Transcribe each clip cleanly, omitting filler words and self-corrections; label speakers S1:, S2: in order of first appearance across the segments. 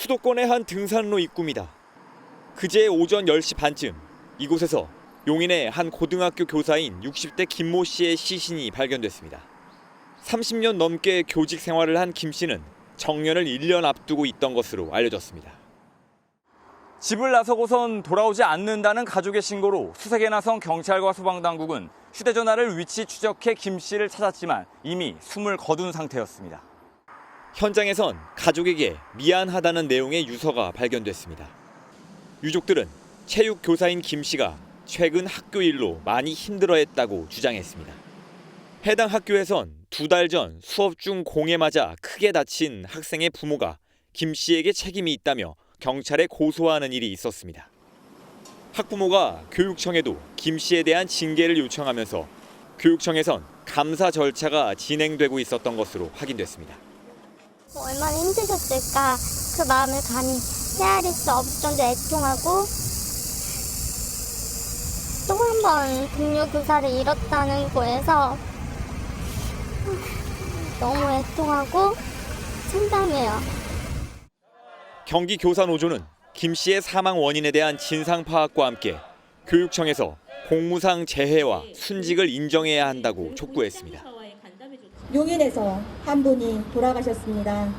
S1: 수도권의 한 등산로 입구입니다. 그제 오전 10시 반쯤 이곳에서 용인의 한 고등학교 교사인 60대 김모 씨의 시신이 발견됐습니다. 30년 넘게 교직 생활을 한 김 씨는 정년을 1년 앞두고 있던 것으로 알려졌습니다. 집을 나서고선 돌아오지 않는다는 가족의 신고로 수색에 나선 경찰과 소방당국은 휴대전화를 위치 추적해 김 씨를 찾았지만 이미 숨을 거둔 상태였습니다. 현장에선 가족에게 미안하다는 내용의 유서가 발견됐습니다. 유족들은 체육 교사인 김 씨가 최근 학교 일로 많이 힘들어했다고 주장했습니다. 해당 학교에선 2달 전 수업 중 공에 맞아 크게 다친 학생의 부모가 김 씨에게 책임이 있다며 경찰에 고소하는 일이 있었습니다. 학부모가 교육청에도 김 씨에 대한 징계를 요청하면서 교육청에선 감사 절차가 진행되고 있었던 것으로 확인됐습니다.
S2: 얼마나 힘드셨을까 그 마음을 감히 헤아릴 수 없을 정도로 애통하고 또 한 번 동료 교사를 잃었다는 거에서 너무 애통하고 참담해요.
S1: 경기교사노조는 김 씨의 사망 원인에 대한 진상 파악과 함께 교육청에서 공무상 재해와 순직을 인정해야 한다고 촉구했습니다.
S3: 용인에서 한 분이 돌아가셨습니다.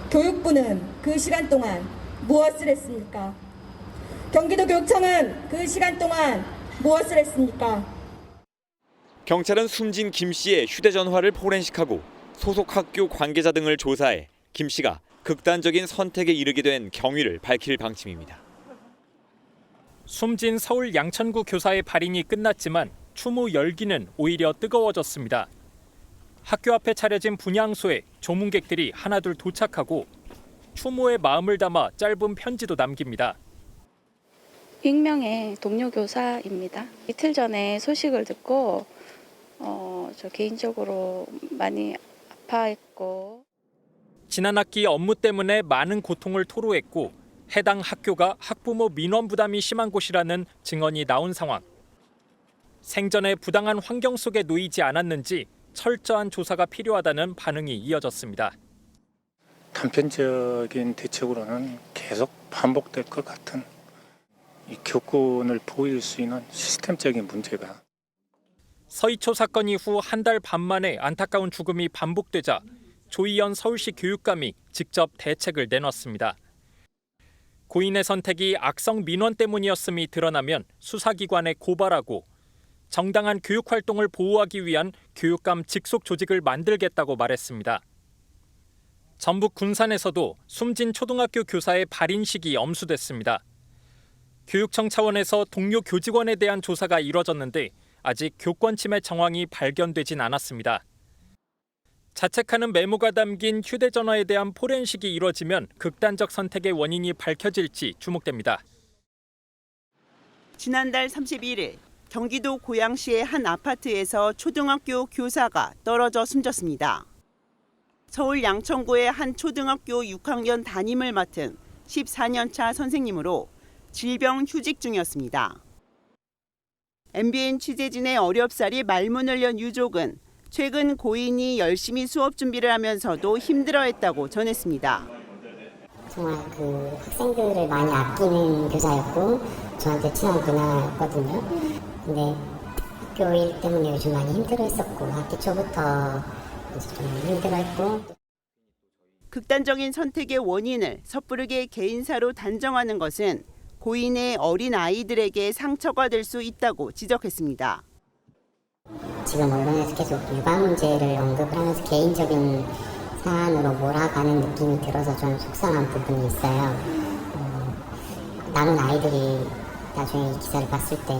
S3: 교육부는 그 시간 동안 무엇을 했습니까? 경기도 교육청은 그 시간 동안 무엇을 했습니까?
S1: 경찰은 숨진 김 씨의 휴대전화를 포렌식하고 소속 학교 관계자 등을 조사해 김 씨가 극단적인 선택에 이르게 된 경위를 밝힐 방침입니다.
S4: 숨진 서울 양천구 교사의 발인이 끝났지만 추모 열기는 오히려 뜨거워졌습니다. 학교 앞에 차려진 분향소에 조문객들이 하나둘 도착하고 추모의 마음을 담아 짧은 편지도 남깁니다.
S5: 익명의 동료 교사입니다. 이틀 전에 소식을 듣고 저 개인적으로 많이 아파했고
S4: 지난 학기 업무 때문에 많은 고통을 토로했고 해당 학교가 학부모 민원 부담이 심한 곳이라는 증언이 나온 상황. 생전에 부당한 환경 속에 놓이지 않았는지 철저한 조사가 필요하다는 반응이 이어졌습니다.
S6: 단편적인 대책으로는 계속 반복될 것 같은 이 교권을 보일 수 있는 시스템적인 문제가.
S4: 서희초 사건 이후 한 달 반 만에 안타까운 죽음이 반복되자 조희연 서울시 교육감이 직접 대책을 내놨습니다. 고인의 선택이 악성 민원 때문이었음이 드러나면 수사기관에 고발하고 정당한 교육활동을 보호하기 위한 교육감 직속 조직을 만들겠다고 말했습니다. 전북 군산에서도 숨진 초등학교 교사의 발인식이 엄수됐습니다. 교육청 차원에서 동료 교직원에 대한 조사가 이뤄졌는데 아직 교권 침해 정황이 발견되진 않았습니다. 자책하는 메모가 담긴 휴대전화에 대한 포렌식이 이뤄지면 극단적 선택의 원인이 밝혀질지 주목됩니다.
S7: 지난달 31일 경기도 고양시의 한 아파트에서 초등학교 교사가 떨어져 숨졌습니다. 서울 양천구의 한 초등학교 6학년 담임을 맡은 14년차 선생님으로 질병 휴직 중이었습니다. MBN 취재진의 어렵사리 말문을 연 유족은 최근 고인이 열심히 수업 준비를 하면서도 힘들어했다고 전했습니다.
S8: 정말 그 학생들을 많이 아끼는 교사였고 저한테 친한 누나였거든요. 근데 학교 일 때문에 요즘 많이 힘들어했었고 학기 초부터 좀 힘들어했고.
S7: 극단적인 선택의 원인을 섣부르게 개인사로 단정하는 것은 고인의 어린 아이들에게 상처가 될 수 있다고 지적했습니다.
S8: 지금 언론에서 계속 육아 문제를 언급을 하면서 개인적인 사안으로 몰아가는 느낌이 들어서 좀 속상한 부분이 있어요. 남은 아이들이 나중에 이 기사를 봤을 때.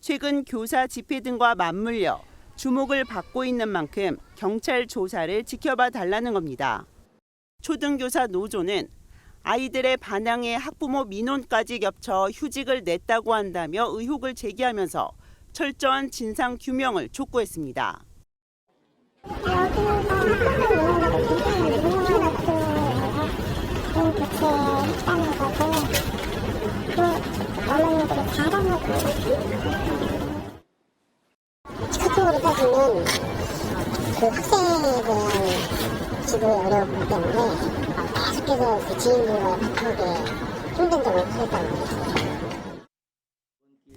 S7: 최근 교사 집회 등과 맞물려 주목을 받고 있는 만큼 경찰 조사를 지켜봐 달라는 겁니다. 초등교사 노조는 아이들의 반항에 학부모 민원까지 겹쳐 휴직을 냈다고 한다며 의혹을 제기하면서 철저한 진상 규명을 촉구했습니다.
S8: 직접적으로 따지면 그 학생에 대한 지도의 어려움 때문에 계속 밖에서 그 지인들과 나타나게 힘든 점이 크겠다는 거죠.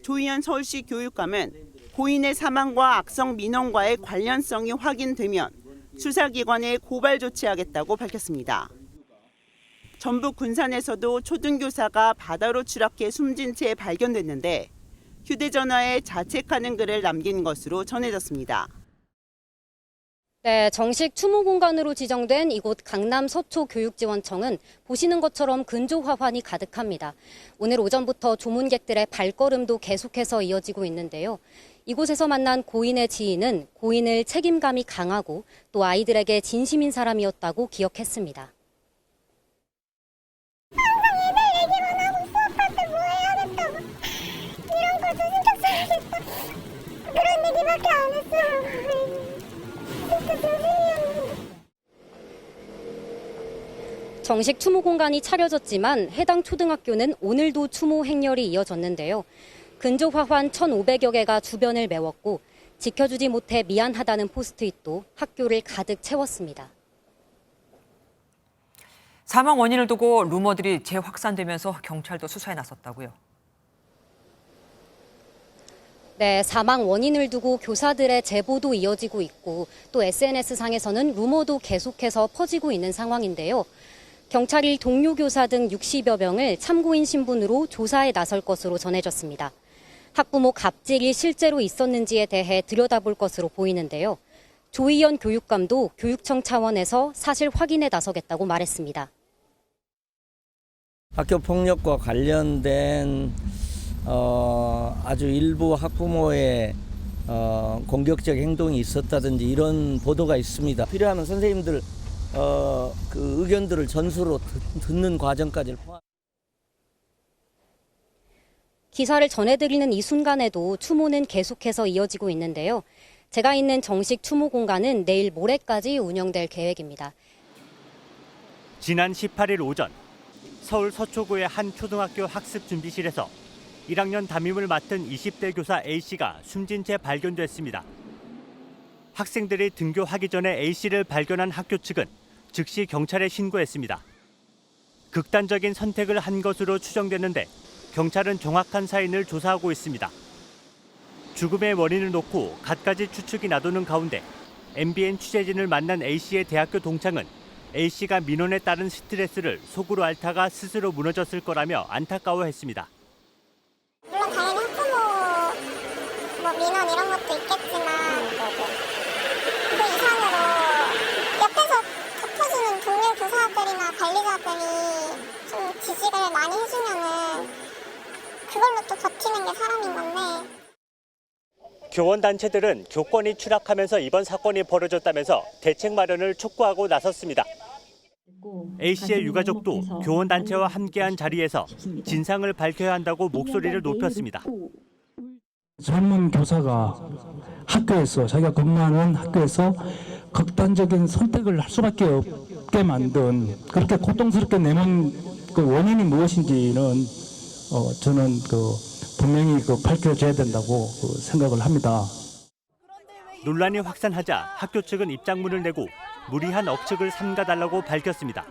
S7: 조희연 서울시 교육감은 고인의 사망과 악성 민원과의 관련성이 확인되면 수사기관에 고발 조치하겠다고 밝혔습니다. 전북 군산에서도 초등교사가 바다로 추락해 숨진 채 발견됐는데 휴대전화에 자책하는 글을 남긴 것으로 전해졌습니다.
S9: 네, 정식 추모 공간으로 지정된 이곳 강남 서초 교육지원청은 보시는 것처럼 근조화환이 가득합니다. 오늘 오전부터 조문객들의 발걸음도 계속해서 이어지고 있는데요. 이곳에서 만난 고인의 지인은 고인을 책임감이 강하고 또 아이들에게 진심인 사람이었다고 기억했습니다.
S2: 항상 애들 얘기만 하고 수업할 때 뭐 해야겠다고 이런 거 신경 쓰겠다 그런 얘기밖에 안 했어요. 진짜 조심이었는데.
S9: 정식 추모 공간이 차려졌지만 해당 초등학교는 오늘도 추모 행렬이 이어졌는데요. 근조화환 1,500여 개가 주변을 메웠고 지켜주지 못해 미안하다는 포스트잇도 학교를 가득 채웠습니다.
S10: 사망 원인을 두고 루머들이 재확산되면서 경찰도 수사에 나섰다고요.
S9: 네, 사망 원인을 두고 교사들의 제보도 이어지고 있고 또 SNS상에서는 루머도 계속해서 퍼지고 있는 상황인데요. 경찰이 동료 교사 등 60여 명을 참고인 신분으로 조사에 나설 것으로 전해졌습니다. 학부모 갑질이 실제로 있었는지에 대해 들여다볼 것으로 보이는데요. 조희연 교육감도 교육청 차원에서 사실 확인에 나서겠다고 말했습니다.
S11: 학교 폭력과 관련된 아주 일부 학부모의 공격적 행동이 있었다든지 이런 보도가 있습니다. 필요하면 선생님들 그 의견들을 전수로 듣는 과정까지 포함.
S9: 기사를 전해드리는 이 순간에도 추모는 계속해서 이어지고 있는데요. 제가 있는 정식 추모 공간은 내일 모레까지 운영될 계획입니다.
S12: 지난 18일 오전 서울 서초구의 한 초등학교 학습 준비실에서 1학년 담임을 맡은 20대 교사 A씨가 숨진 채 발견됐습니다. 학생들이 등교하기 전에 A씨를 발견한 학교 측은 즉시 경찰에 신고했습니다. 극단적인 선택을 한 것으로 추정되는데 경찰은 정확한 사인을 조사하고 있습니다. 죽음의 원인을 놓고 갖가지 추측이 나도는 가운데 MBN 취재진을 만난 A씨의 대학교 동창은 A씨가 민원에 따른 스트레스를 속으로 앓다가 스스로 무너졌을 거라며 안타까워했습니다.
S2: 물론 당연히 학부모 민원 이런 것도 있겠지만 그 이상으로 옆에서 덮어주는 동료 교사들이나 관리자들이 좀 지지를 많이 해주면은 그걸로 또 버티는 게 사람인 건데.
S12: 교원단체들은 교권이 추락하면서 이번 사건이 벌어졌다면서 대책 마련을 촉구하고 나섰습니다. A씨의 유가족도 교원단체와 함께한 자리에서 진상을 밝혀야 한다고 목소리를 높였습니다.
S13: 젊은 교사가 학교에서 자기가 근무하는 학교에서 극단적인 선택을 할 수밖에 없게 만든 그렇게 고통스럽게 내몬 그 원인이 무엇인지는 저는 분명히 밝혀져야 된다고 생각을 합니다.
S12: 논란이 확산하자 학교 측은 입장문을 내고 무리한 억측을 삼가달라고 밝혔습니다.